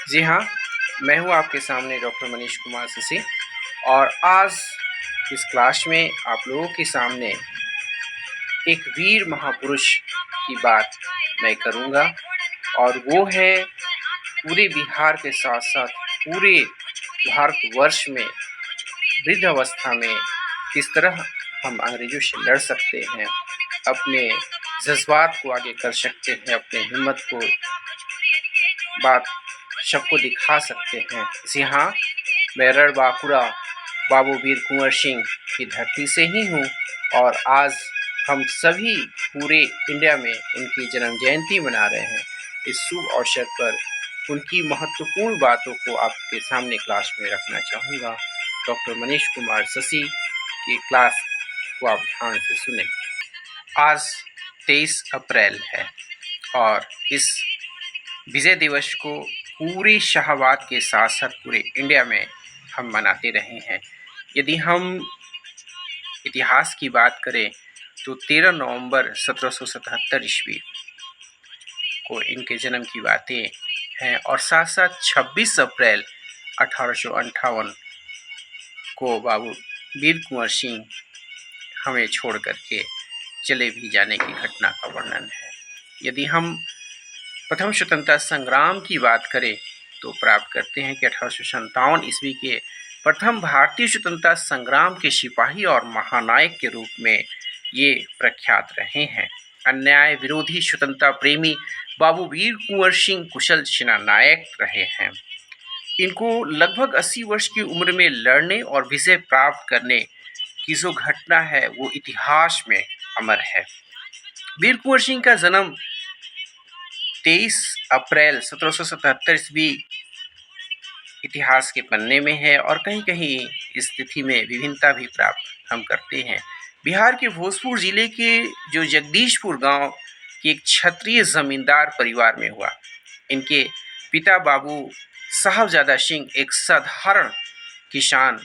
जी हाँ, मैं हूँ आपके सामने डॉक्टर मनीष कुमार ससी और आज इस क्लास में आप लोगों के सामने एक वीर महापुरुष की बात मैं करूँगा और वो है पूरे बिहार के साथ साथ पूरे भारतवर्ष में वृद्धावस्था में किस तरह हम अंग्रेजों से लड़ सकते हैं, अपने जज्बात को आगे कर सकते हैं, अपने हिम्मत को बात सबको दिखा सकते हैं। जी हाँ, मैं रणबांकुरा बाबू वीर कुंवर सिंह की धरती से ही हूँ और आज हम सभी पूरे इंडिया में उनकी जन्म जयंती मना रहे हैं। इस शुभ अवसर पर उनकी महत्वपूर्ण बातों को आपके सामने क्लास में रखना चाहूँगा। डॉक्टर मनीष कुमार ससी की क्लास को आप ध्यान से सुने। आज 23 अप्रैल है और इस विजय दिवस को पूरे शाहबाद के साथ साथ पूरे इंडिया में हम मनाते रहे हैं। यदि हम इतिहास की बात करें तो 13 नवंबर 1777 ईस्वी को इनके जन्म की बातें हैं और साथ साथ 26 अप्रैल 1858 को बाबू वीर कुंवर सिंह हमें छोड़ करके चले भी जाने की घटना का वर्णन है। यदि हम प्रथम स्वतंत्रता संग्राम की बात करें तो प्राप्त करते हैं कि 1857 ईस्वी के प्रथम भारतीय स्वतंत्रता संग्राम के सिपाही और महानायक के रूप में ये प्रख्यात रहे हैं। अन्याय विरोधी स्वतंत्रता प्रेमी बाबू वीर कुंवर सिंह कुशल सेना नायक रहे हैं। इनको लगभग 80 वर्ष की उम्र में लड़ने और विजय प्राप्त करने की जो घटना है वो इतिहास में अमर है। वीर कुंवर सिंह का जन्म 23 अप्रैल 1777 ईस्वी इतिहास के पन्ने में है और कहीं कहीं इस तिथि में विभिन्नता भी प्राप्त हम करते हैं। बिहार के भोजपुर जिले के जो जगदीशपुर गांव के एक क्षत्रिय जमींदार परिवार में हुआ। इनके पिता बाबू साहबजादा सिंह एक साधारण किसान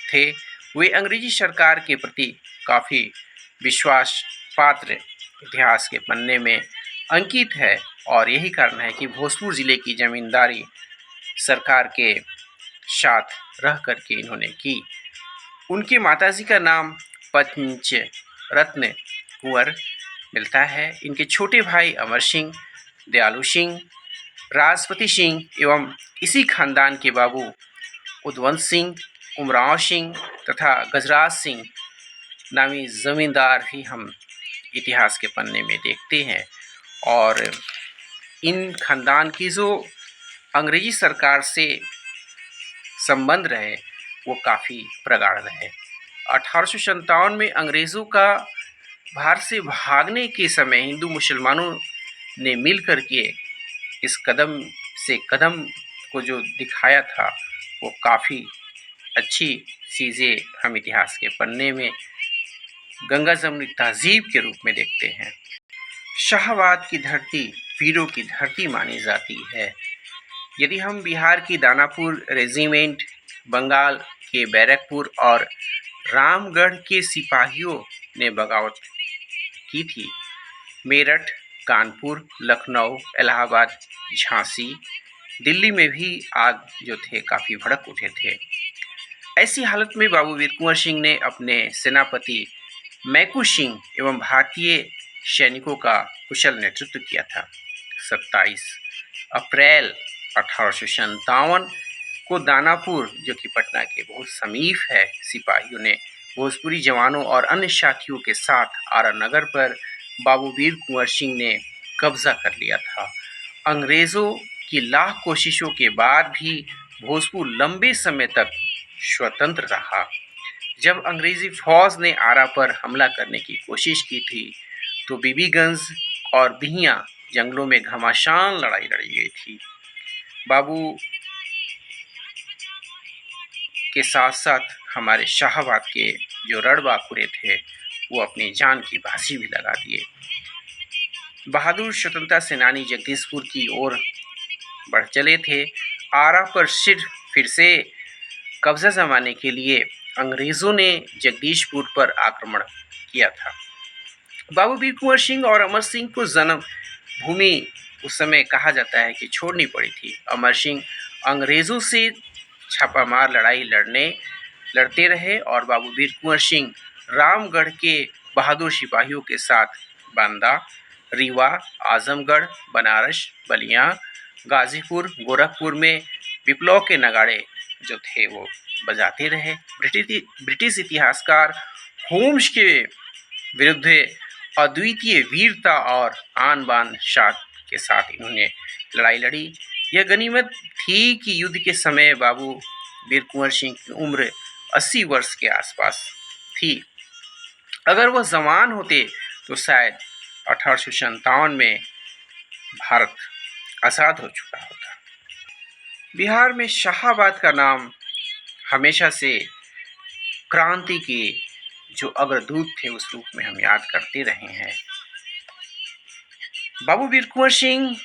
थे। वे अंग्रेजी सरकार के प्रति काफ़ी विश्वास पात्र इतिहास के पन्ने में अंकित है और यही कारण है कि भोजपुर जिले की जमींदारी सरकार के साथ रह करके इन्होंने की। उनके माताजी का नाम पंच रत्न कुंवर मिलता है। इनके छोटे भाई अमर सिंह, दयालु सिंह, राजपति सिंह एवं इसी खानदान के बाबू उदवंत सिंह, उमराव सिंह तथा गजराज सिंह नामी जमींदार भी हम इतिहास के पन्ने में देखते हैं और इन खानदान की जो अंग्रेजी सरकार से संबंध रहे वो काफ़ी प्रगाढ़ रहे। 1857 में अंग्रेज़ों का भारत से भागने के समय हिंदू मुसलमानों ने मिल कर के इस कदम से कदम को जो दिखाया था वो काफ़ी अच्छी चीज़ें हम इतिहास के पन्ने में गंगा जमुनी तहजीब के रूप में देखते हैं। शाहबाद की धरती वीरों की धरती मानी जाती है। यदि हम बिहार की दानापुर रेजिमेंट, बंगाल के बैरकपुर और रामगढ़ के सिपाहियों ने बगावत की थी, मेरठ, कानपुर, लखनऊ, इलाहाबाद, झांसी, दिल्ली में भी आग जो थे काफ़ी भड़क उठे थे। ऐसी हालत में बाबू वीर कुंवर सिंह ने अपने सेनापति मैकू सिंह एवं भारतीय सैनिकों का कुशल नेतृत्व किया था। 27 अप्रैल 1857 को दानापुर जो कि पटना के बहुत समीप है, सिपाहियों ने भोजपुरी जवानों और अन्य साथियों के साथ आरा नगर पर बाबू वीर कुंवर सिंह ने कब्जा कर लिया था। अंग्रेज़ों की लाख कोशिशों के बाद भी भोजपुर लंबे समय तक स्वतंत्र रहा। जब अंग्रेजी फौज ने आरा पर हमला करने की कोशिश की थी तो बीबीगंज और बिहियां जंगलों में घमासान लड़ाई लड़ी गई थी। बाबू के साथ साथ हमारे शाहबाद के जो रणबांकुरे थे वो अपनी जान की बाजी भी लगा दिए। बहादुर स्वतंत्रता सेनानी जगदीशपुर की ओर बढ़ चले थे। आरा पर फिर से कब्जा जमाने के लिए अंग्रेज़ों ने जगदीशपुर पर आक्रमण किया था। बाबू वीर कुंवर सिंह और अमर सिंह को जन्म भूमि उस समय कहा जाता है कि छोड़नी पड़ी थी। अमर सिंह अंग्रेज़ों से छापामार लड़ाई लड़ते रहे और बाबू वीर कुंवर सिंह रामगढ़ के बहादुर सिपाहियों के साथ बांदा, रीवा, आजमगढ़, बनारस, बलिया, गाजीपुर, गोरखपुर में विप्लव के नगाड़े जो थे वो बजाते रहे। ब्रिटिश इतिहासकार होम्स के विरुद्ध अद्वितीय वीरता और आन बान शान के साथ इन्होंने लड़ाई लड़ी। यह गनीमत थी कि युद्ध के समय बाबू वीर कुंवर सिंह की उम्र 80 वर्ष के आसपास थी। अगर वह जवान होते तो शायद 1857 में भारत आज़ाद हो चुका होता। बिहार में शाहाबाद का नाम हमेशा से क्रांति के जो अग्रदूत थे उस रूप में हम याद करते रहे हैं। बाबू वीर कुंवर सिंह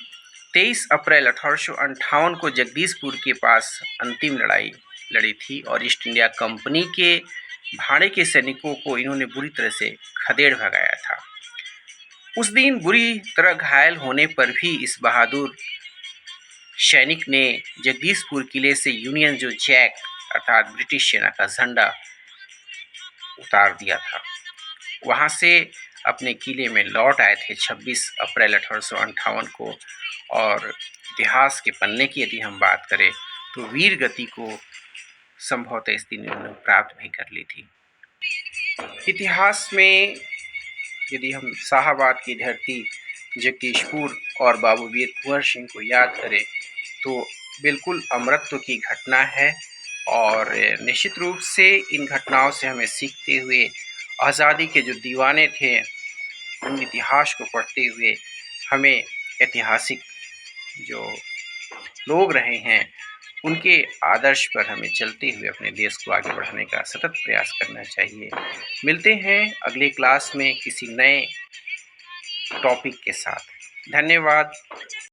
23 अप्रैल 1858 को जगदीशपुर के पास अंतिम लड़ाई लड़ी थी और ईस्ट इंडिया कंपनी के भाड़े के सैनिकों को इन्होंने बुरी तरह से खदेड़ भगाया था। उस दिन बुरी तरह घायल होने पर भी इस बहादुर सैनिक ने जगदीशपुर किले से यूनियन जो जैक अर्थात ब्रिटिश सेना का झंडा उतार दिया था। वहां से अपने किले में लौट आए थे 26 अप्रैल 1858 को। और इतिहास के पन्ने की यदि हम बात करें तो वीर गति को संभवतः इस दिन उन्होंने प्राप्त भी कर ली थी। इतिहास में यदि हम शाहाबाद की धरती, जगदीशपुर और बाबू वीर कुंवर सिंह को याद करें तो बिल्कुल अमरत्व की घटना है। और निश्चित रूप से इन घटनाओं से हमें सीखते हुए आज़ादी के जो दीवाने थे उन इतिहास को पढ़ते हुए हमें ऐतिहासिक जो लोग रहे हैं उनके आदर्श पर हमें चलते हुए अपने देश को आगे बढ़ाने का सतत प्रयास करना चाहिए। मिलते हैं अगले क्लास में किसी नए टॉपिक के साथ। धन्यवाद।